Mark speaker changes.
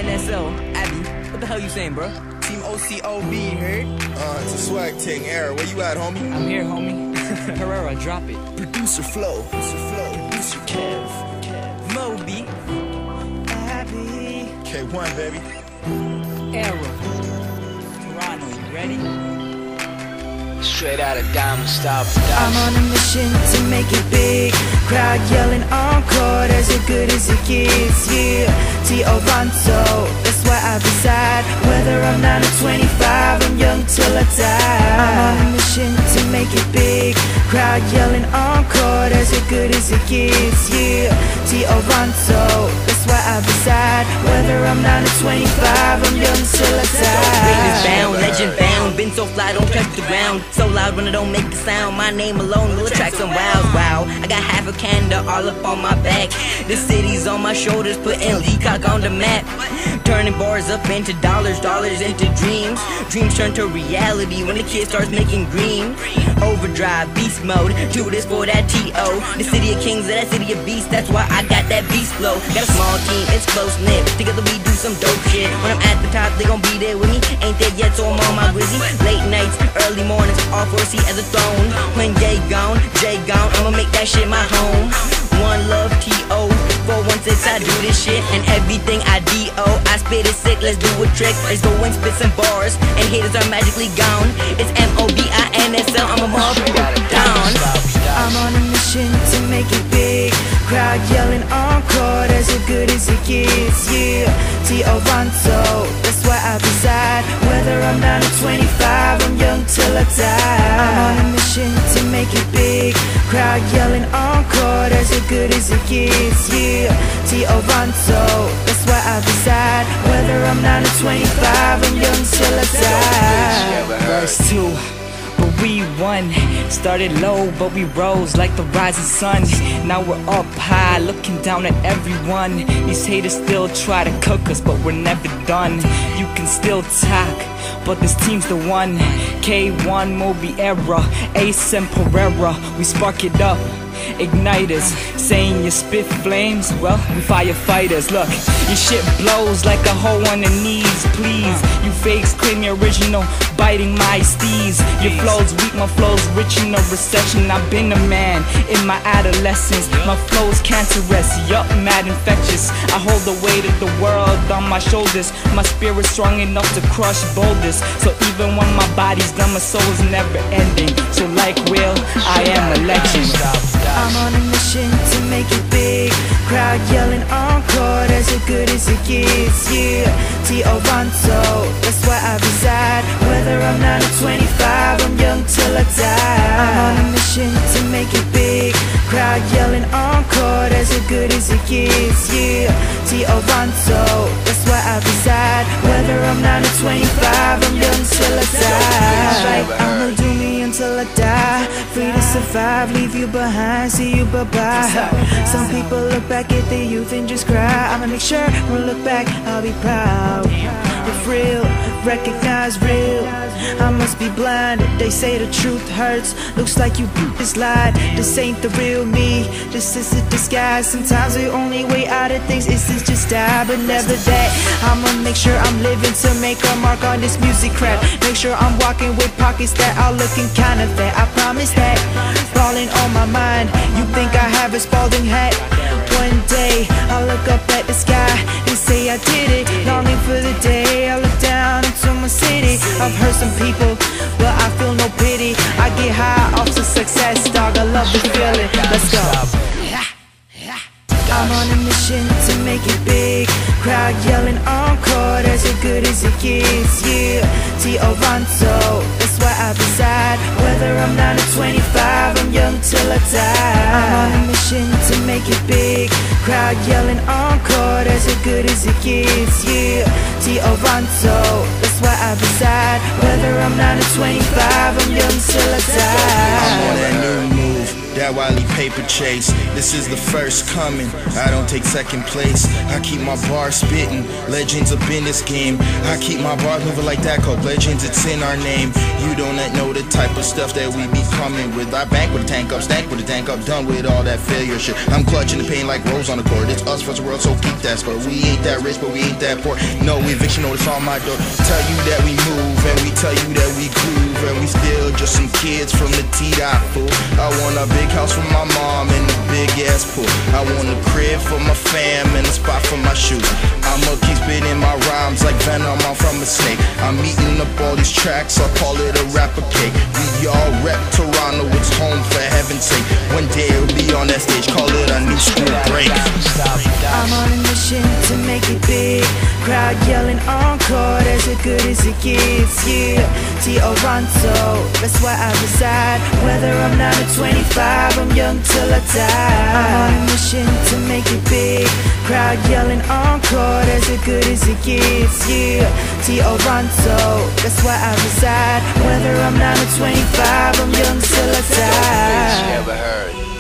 Speaker 1: NSL, Abbie. What the hell you saying, bro?
Speaker 2: Team OCOB, heard? It's a swag ting era. Where you at, homie?
Speaker 1: I'm here, homie. Herrera, drop it.
Speaker 2: Producer Flow. Producer Kev.
Speaker 1: Mobi.
Speaker 2: Abbie. K-1, baby.
Speaker 1: Era. Toronto, you ready?
Speaker 3: Straight out of Diamond Style.
Speaker 4: I'm on a mission to make it big. Crowd yelling encore, as good as it gets. Yeah, Toronto, that's why I decide. Whether I'm 9 or 25, I'm young till I die. I'm on a mission to make it big. Crowd yelling encore, as good as it gets. Yeah, Toronto, that's why I decide. Whether I'm 9 or 25, I'm young till I die.
Speaker 1: Greatness bound, legend bound. Been so fly, don't touch the ground. So loud when I don't make a sound. My name alone will attract some wows. Wow, I got half a Canada all up on my back. The city's on my shoulders, putting Leacock on the map. Turning bars up into dollars, dollars into dreams. Dreams turn to reality when the kid starts making green. Overdrive, beast mode, do this for that T.O. The city of kings, that city of beasts, that's why I got that beast flow. Got a small team, it's close-knit, together we do some dope shit. When I'm at the top, they gon' be there with me. Ain't there yet, so I'm on my grizzly. Late nights, early mornings, all for a seat at the throne. When Jay gone, I'ma make that shit my home. One love, T.O. 416, I do this shit, and everything I D.O. I spit it sick, let's do a trick. Let's go and spit some bars, and haters are magically gone. It's M-O-B-I-N-S-L, I'm a motherfucker down.
Speaker 4: I'm on a mission to make it big. Crowd yelling encore, as good as it gets. Yeah, Toronto, that's why I reside. Whether I'm 9 or 25, I'm young till I die. I'm on a mission to make it big. Crowd yelling encore, as good as it gets. Yeah, Toronto, that's why I reside. Whether I'm 9 or 25, I'm young till I die.
Speaker 5: Verse 2. But we won, started low but we rose like the rising sun. Now we're up high looking down at everyone. These haters still try to cook us but we're never done. You can still talk but this team's the one. K-1, Mobi era, Ace and Pereira, we spark it up. Igniters, saying you spit flames, well, we firefighters. Look, your shit blows like a hoe on the knees, please. You fakes claim you're original, biting my steez. Your flow's weak, my flow's rich in a recession. I've been a man in my adolescence. My flow's cancerous, yup, mad infectious. I hold the weight of the world on my shoulders. My spirit's strong enough to crush boulders. So even when my body's done, my soul's never ending. So like Will, I am a legend.
Speaker 4: I'm on a mission to make it big. Crowd yelling encore, as good as it gets. Yeah, Toronto, that's why I reside. Whether I'm 9 or 25, I'm young till I die. I'm on a mission to make it big. Crowd yelling encore, as good as it gets. Yeah, Toronto, that's why I reside. Whether I'm 9 or 25, I'm young till I die. I'ma do me until I die. Free to survive, leave you behind, see you bye-bye. Some people look back at their youth and just cry. I'ma make sure when I look back, I'll be proud. If real, recognize real. I must be blind, they say the truth hurts. Looks like you just lied, this ain't the real me. This is a disguise, sometimes the only way out of things is to just die. But never that, I'ma make sure I'm living to make a mark on this music craft. Make sure I'm walking with pockets that are looking kinda fat. I promise that, falling on my mind. You think I have a Spalding hat? One day, I'll look up at the sky and say I did it. Longing for the day I look down into my city. I've heard some people, but I feel no pity. I get high off the success, dog, I love the feeling. Let's go. I'm on a mission to make it big. Crowd yelling encore, as good as it gets. Yeah, Toronto, that's why I reside. Whether I'm 9 or 25, I'm young till I die. I'm on a mission to make it big. Crowd yelling encore, as good as it gets. Yeah, Toronto, that's why I reside. Whether I'm 9 or 25, I'm young till I die.
Speaker 2: I'm on that new move. that wily paper chase. This is the first coming, I don't take second place. I keep my bar spitting, legends up in this game. I keep my bars moving like that coke, legends, it's in our name. You don't know the type of stuff that we be coming with. I bank with a tank up, stack with a tank up, done with all that failure shit. I'm clutching the pain like Rose on the court. It's us versus the world, so keep that score. We ain't that rich, but we ain't that poor. No eviction notice on my door. Tell you that we move, and we tell you that we groove, and we still just some kids from the T-Dot, fool. I want a big house for my mom and a big ass pool. I want a crib for my fam and a spot for my shoes. I'ma keep spitting my rhymes like Venom, I'm from a snake. I'm eating up all these tracks, I call it a rapper cake. We all rep Toronto, it's home for heaven's sake. One day it'll be on that stage, call it a new school break.
Speaker 4: I'm on a mission to make it big. Crowd yelling encore, that's as good as it gets, yeah. Toronto, that's where I reside. Whether I'm 9 or 25, I'm young till I die. I'm on a mission to make it big. Crowd yelling encore, that's as good as it gets, yeah. Toronto, that's where I reside. Whether I'm 9 or 25, I'm young till I die.
Speaker 3: Ever heard?